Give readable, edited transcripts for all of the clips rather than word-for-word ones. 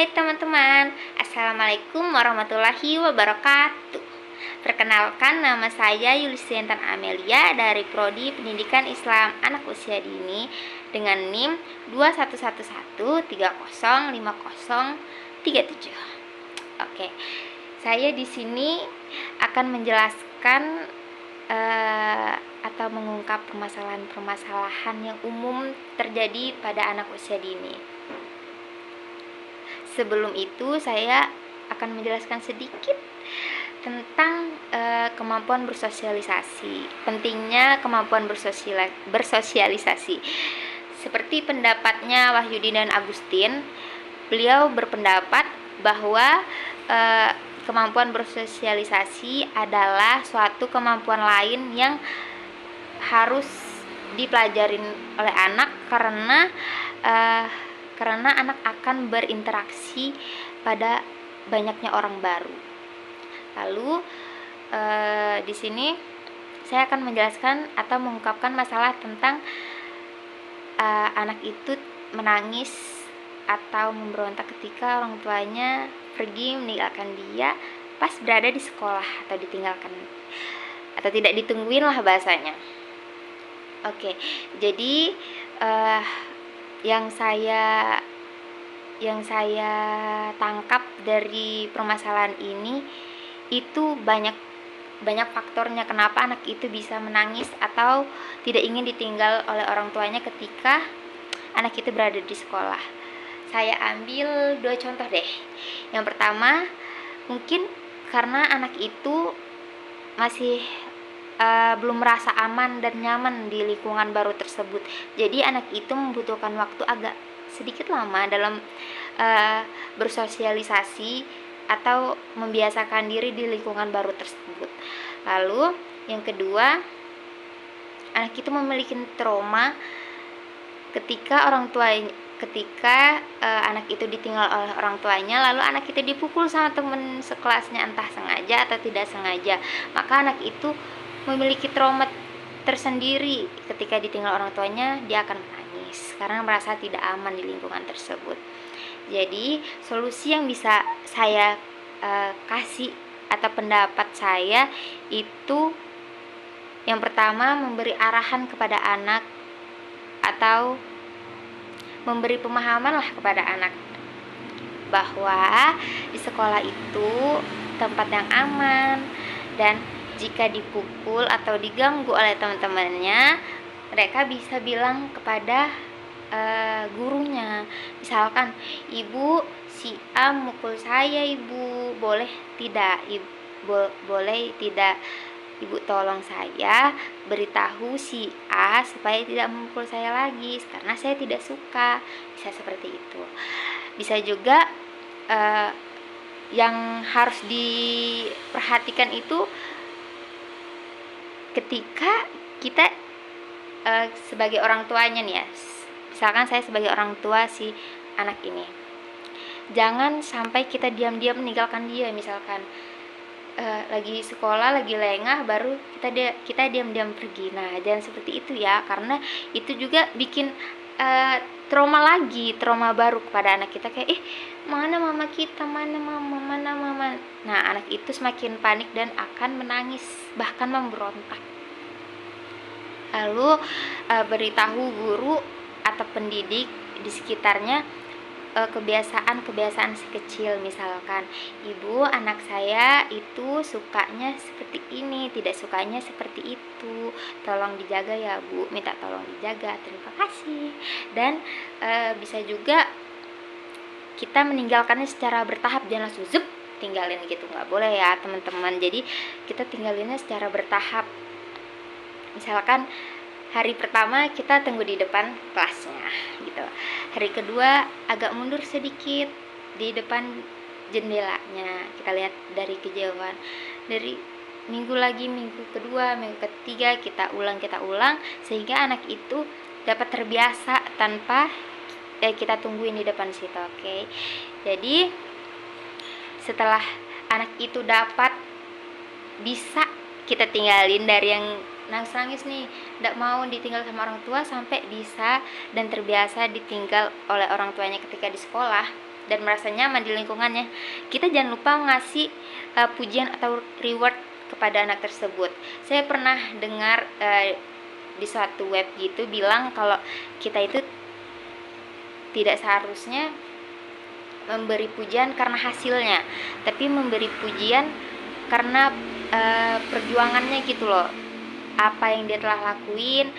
Hai teman-teman, Assalamualaikum warahmatullahi wabarakatuh. Perkenalkan, nama saya Yulisiantan Amelia dari Prodi Pendidikan Islam Anak Usia Dini dengan NIM 2111305037. Oke, saya di sini akan menjelaskan atau mengungkap permasalahan-permasalahan yang umum terjadi pada anak usia dini. Sebelum itu, saya akan menjelaskan sedikit tentang kemampuan bersosialisasi. Pentingnya kemampuan bersosialisasi. Seperti pendapatnya Wahyudi dan Agustin, beliau berpendapat bahwa kemampuan bersosialisasi adalah suatu kemampuan lain yang harus dipelajarin oleh anak karena anak akan berinteraksi pada banyaknya orang baru. Lalu di sini saya akan menjelaskan atau mengungkapkan masalah tentang anak itu menangis atau memberontak ketika orang tuanya pergi meninggalkan dia pas berada di sekolah atau ditinggalkan atau tidak ditungguin lah bahasanya. Oke, jadi yang saya tangkap dari permasalahan ini itu banyak faktornya kenapa anak itu bisa menangis atau tidak ingin ditinggal oleh orang tuanya ketika anak itu berada di sekolah. Saya ambil 2 contoh deh. Yang pertama, mungkin karena anak itu masih belum merasa aman dan nyaman di lingkungan baru tersebut. Jadi anak itu membutuhkan waktu agak sedikit lama dalam bersosialisasi atau membiasakan diri di lingkungan baru tersebut. Lalu yang kedua, anak itu memiliki trauma ketika anak itu ditinggal oleh orang tuanya, lalu anak itu dipukul sama teman sekelasnya entah sengaja atau tidak sengaja. Maka anak itu memiliki trauma tersendiri ketika ditinggal orang tuanya, dia akan menangis karena merasa tidak aman di lingkungan tersebut. Jadi solusi yang bisa saya kasih atau pendapat saya itu yang pertama, memberi arahan kepada anak atau memberi pemahaman lah kepada anak bahwa di sekolah itu tempat yang aman, dan jika dipukul atau diganggu oleh teman-temannya, mereka bisa bilang kepada gurunya. Misalkan, "Ibu, si A mukul saya, Ibu. Boleh tidak Ibu tolong saya beritahu si A supaya tidak memukul saya lagi karena saya tidak suka." Bisa seperti itu. Bisa juga yang harus diperhatikan itu ketika kita sebagai orang tuanya nih ya. Misalkan saya sebagai orang tua si anak ini, jangan sampai kita diam-diam meninggalkan dia. Misalkan lagi sekolah, lagi lengah, baru kita diam-diam pergi. Nah, jangan seperti itu ya, karena itu juga bikin trauma baru kepada anak kita. Kayak, mana mama kita, mana mama. Nah, anak itu semakin panik dan akan menangis, bahkan memberontak. Lalu beritahu guru atau pendidik di sekitarnya kebiasaan si kecil. Misalkan, "Ibu, anak saya itu sukanya seperti ini, tidak sukanya seperti itu. Tolong dijaga ya, Bu. Minta tolong dijaga. Terima kasih." Dan bisa juga kita meninggalkannya secara bertahap, jangan langsung tinggalin gitu, nggak boleh ya teman-teman. Jadi kita tinggalinnya secara bertahap. Misalkan hari pertama kita tunggu di depan kelasnya gitu. Hari kedua agak mundur sedikit di depan jendelanya. Kita lihat dari kejauhan. Dari minggu kedua, minggu ketiga kita ulang sehingga anak itu dapat terbiasa tanpa kita tungguin di depan situ. Oke. Jadi setelah anak itu dapat bisa kita tinggalin dari yang nangis nih, tidak mau ditinggal sama orang tua, sampai bisa dan terbiasa ditinggal oleh orang tuanya ketika di sekolah. dan merasa nyaman di lingkungannya, kita jangan lupa ngasih pujian atau reward kepada anak tersebut. Saya pernah dengar di suatu web gitu bilang kalau kita itu tidak seharusnya memberi pujian karena hasilnya, tapi memberi pujian karena perjuangannya gitu loh, apa yang dia telah lakuin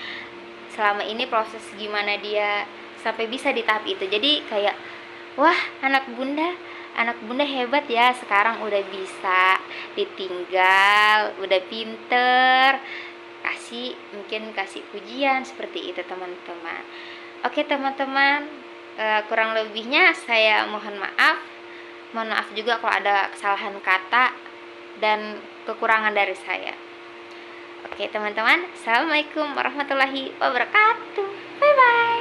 selama ini, proses gimana dia sampai bisa di tahap itu. Jadi kayak, wah, anak bunda hebat ya, sekarang udah bisa ditinggal, udah pinter, mungkin kasih pujian seperti itu teman-teman. Oke teman-teman, kurang lebihnya saya mohon maaf juga kalau ada kesalahan kata dan kekurangan dari saya. Oke teman-teman, assalamualaikum warahmatullahi wabarakatuh. Bye bye.